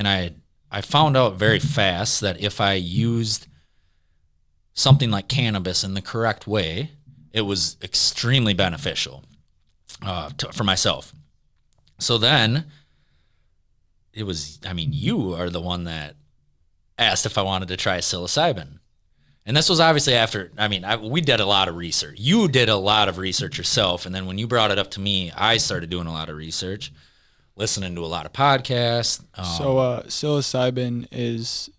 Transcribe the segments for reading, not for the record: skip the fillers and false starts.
And I found out very fast that if I used something like cannabis in the correct way, it was extremely beneficial for myself. So then it was, I mean, you are the one that asked if I wanted to try psilocybin. And this was obviously after, I mean, we did a lot of research. You did a lot of research yourself. And then when you brought it up to me, I started doing a lot of research, listening to a lot of podcasts. So psilocybin is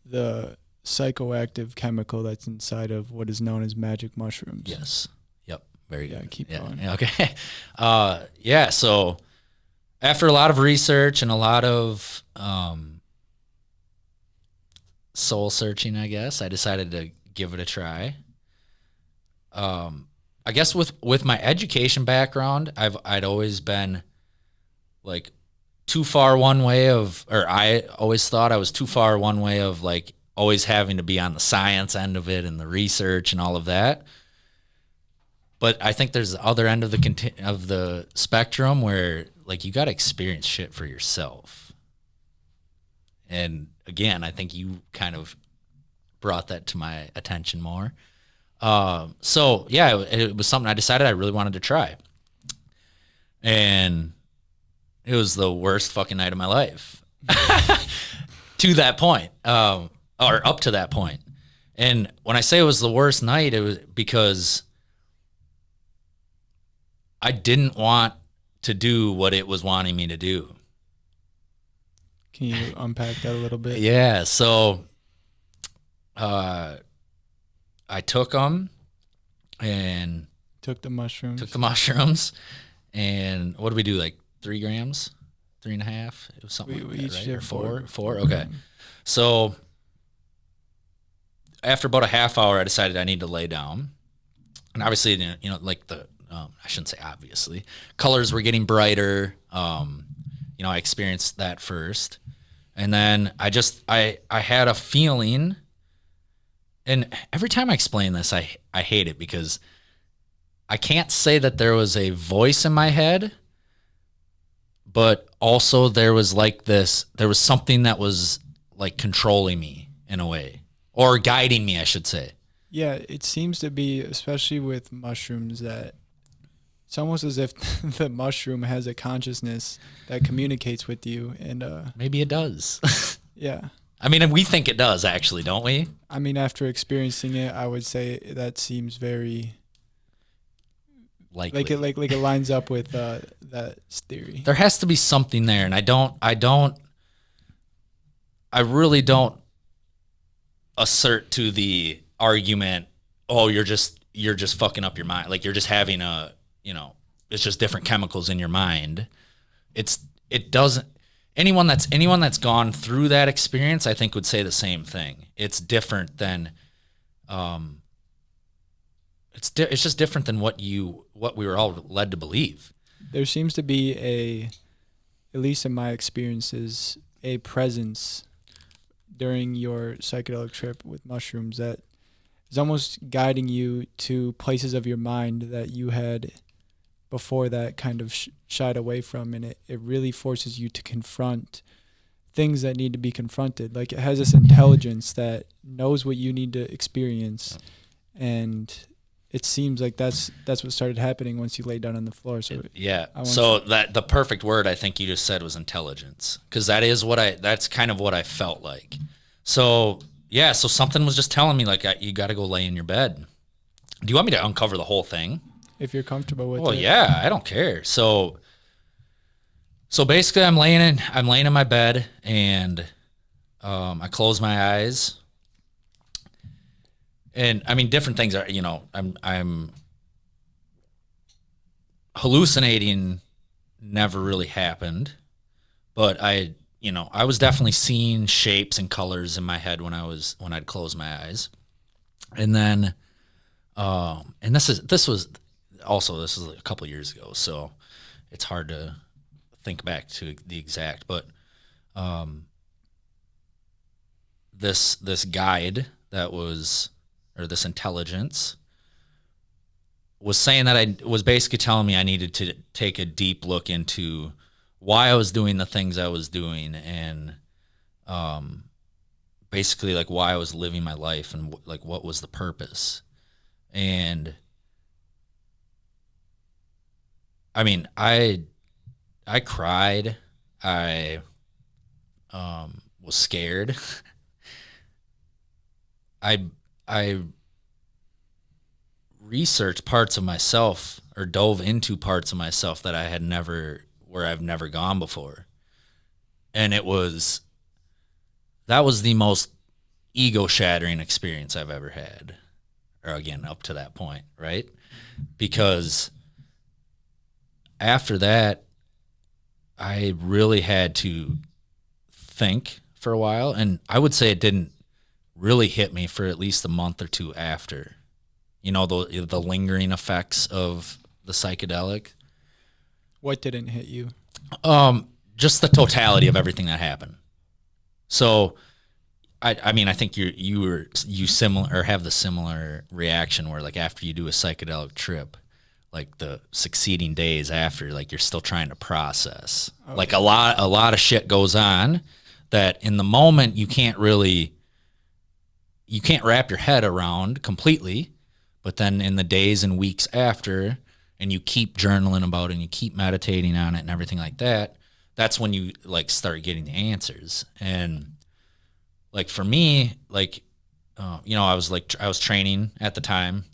the psychoactive chemical that's inside of what is known as magic mushrooms. Yes. Yep. Very good. Keep going. Okay. Yeah. So after a lot of research and a lot of soul searching, I guess, I decided to give it a try. I guess with my education background, I'd always been like too far one way of, or I always thought I was too far one way of like always having to be on the science end of it and the research and all of that. But I think there's the other end of the spectrum where like you got to experience shit for yourself. And again, I think you kind of brought that to my attention more. So yeah, it was something I decided I really wanted to try. And it was the worst fucking night of my life to that point, or up to that point. And when I say it was the worst night, it was because I didn't want to do what it was wanting me to do. Can you unpack that a little bit? Yeah. So, I took them and took the mushrooms. And what did we do? Like 3 grams, 3.5. It was something we like each that, right? did Or four. Four. Okay. So after about a half hour, I decided I need to lay down. And obviously, you know, like I shouldn't say obviously, colors were getting brighter. You know, I experienced that first. And then I had a feeling, and every time I explain this, I hate it because I can't say that there was a voice in my head, but also there was something that was like controlling me in a way, or guiding me, I should say. Yeah, it seems to be, especially with mushrooms, that it's almost as if the mushroom has a consciousness that communicates with you, and maybe it does. Yeah. I mean, we think it does, actually, don't we? I mean, after experiencing it, I would say that seems very likely. Like it lines up with that theory. There has to be something there, and I really don't assert to the argument, oh, you're just fucking up your mind. Like you're just having it's just different chemicals in your mind. Anyone that's gone through that experience, I think, would say the same thing. It's different than, it's just different than what we were all led to believe. There seems to be at least in my experiences, a presence during your psychedelic trip with mushrooms that is almost guiding you to places of your mind that you had before that kind of shied away from, and it really forces you to confront things that need to be confronted. Like it has this intelligence that knows what you need to experience, and it seems like that's what started happening once you laid down on the floor. So that the perfect word I think you just said was intelligence, because that's kind of what I felt like. So yeah, so something was just telling me like you got to go lay in your bed. Do you want me to uncover the whole thing? If you're comfortable with it. Well, yeah, I don't care. So basically, I'm laying in my bed, and I close my eyes, and I mean, different things are, I'm hallucinating. Never really happened, but I was definitely seeing shapes and colors in my head when I'd close my eyes, and then, and this was a couple of years ago, so it's hard to think back to the exact, but this guide this intelligence was saying that I was basically telling me I needed to take a deep look into why I was doing the things I was doing, and basically like why I was living my life and like what was the purpose. And I mean, I cried. I was scared. I I researched parts of myself or dove into parts of myself that I've never gone before. And that was the most ego shattering experience I've ever had. Or again, up to that point, right? Because after that, I really had to think for a while. And I would say it didn't really hit me for at least a month or two after. You know, the lingering effects of the psychedelic. What didn't hit you? Just the totality of everything that happened. So, I mean, I think you similar or have the similar reaction where like after you do a psychedelic trip, like the succeeding days after, like you're still trying to process. Okay. Like a lot of shit goes on that in the moment you can't wrap your head around completely, but then in the days and weeks after, and you keep journaling about it and you keep meditating on it and everything like that, that's when you like start getting the answers. And like for me, like, you know, I was training at the time,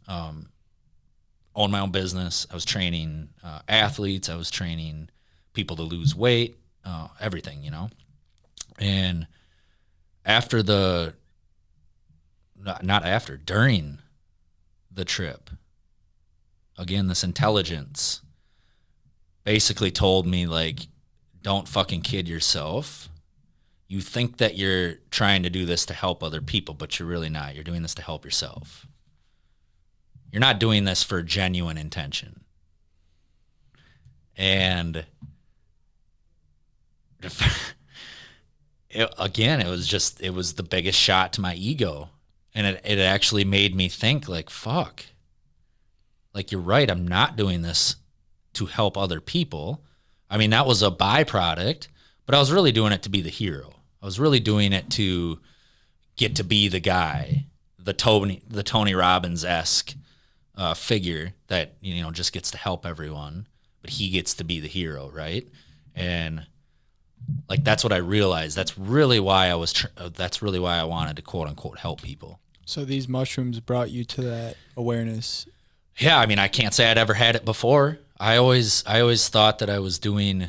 owned my own business. I was training athletes. I was training people to lose weight, everything, you know. And during the trip, again, this intelligence basically told me, like, don't fucking kid yourself. You think that you're trying to do this to help other people, but you're really not. You're doing this to help yourself. You're not doing this for genuine intention. And it was the biggest shot to my ego. And it actually made me think, like, fuck. Like, you're right, I'm not doing this to help other people. I mean, that was a byproduct, but I was really doing it to be the hero. I was really doing it to get to be the guy, the Tony Robbins-esque figure that, you know, just gets to help everyone, but he gets to be the hero, right? And like that's what I realized. That's really why I wanted to quote unquote help people. So these mushrooms brought you to that awareness. Yeah, I mean, I can't say I'd ever had it before. I always thought that I was doing.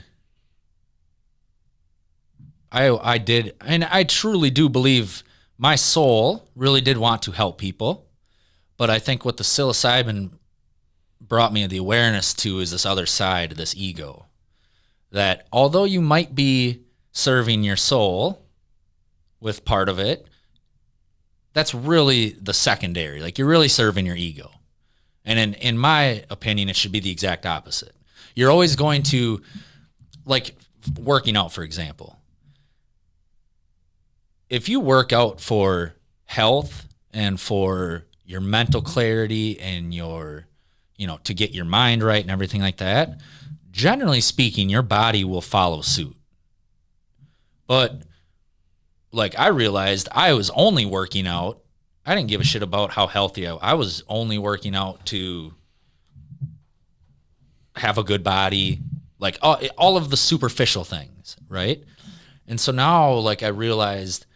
I did, and I truly do believe my soul really did want to help people, but I think what the psilocybin brought me the awareness to is this other side, this ego, that although you might be serving your soul with part of it, that's really the secondary. Like you're really serving your ego. And in my opinion, it should be the exact opposite. You're always going to, like working out, for example. If you work out for health and for your mental clarity and your, you know, to get your mind right and everything like that, generally speaking, your body will follow suit. But like I realized I was only working out. I didn't give a shit about how healthy I was only working out to have a good body, like all of the superficial things, right? And so now, like I realized,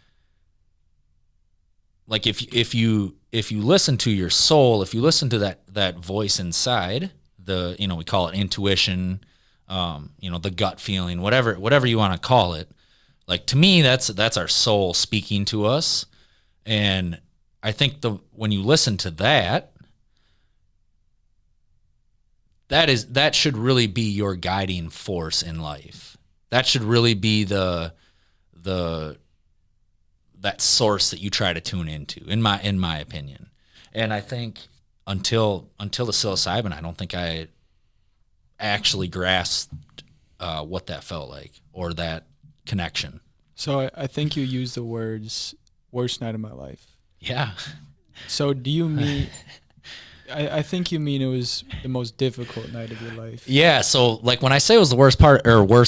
like if you listen to your soul, if you listen to that voice inside, the, you know, we call it intuition, you know, the gut feeling, whatever you want to call it. Like to me, that's our soul speaking to us. And I think when you listen to that should really be your guiding force in life. That should really be that source that you try to tune into, in my opinion. And I think until the psilocybin, I don't think I actually grasped what that felt like or that connection. So I think you used the words "worst night of my life." Yeah. So do you mean? I think you mean it was the most difficult night of your life. Yeah. So like when I say it was the worst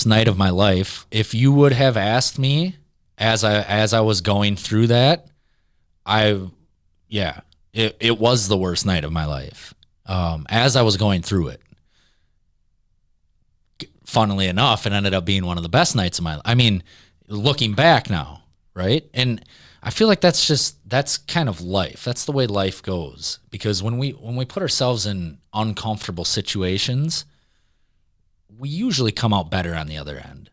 night of my life, if you would have asked me as I was going through that, it was the worst night of my life. As I was going through it, funnily enough, it ended up being one of the best nights of my life. I mean, looking back now, right? And I feel like that's kind of life. That's the way life goes. Because when we put ourselves in uncomfortable situations, we usually come out better on the other end.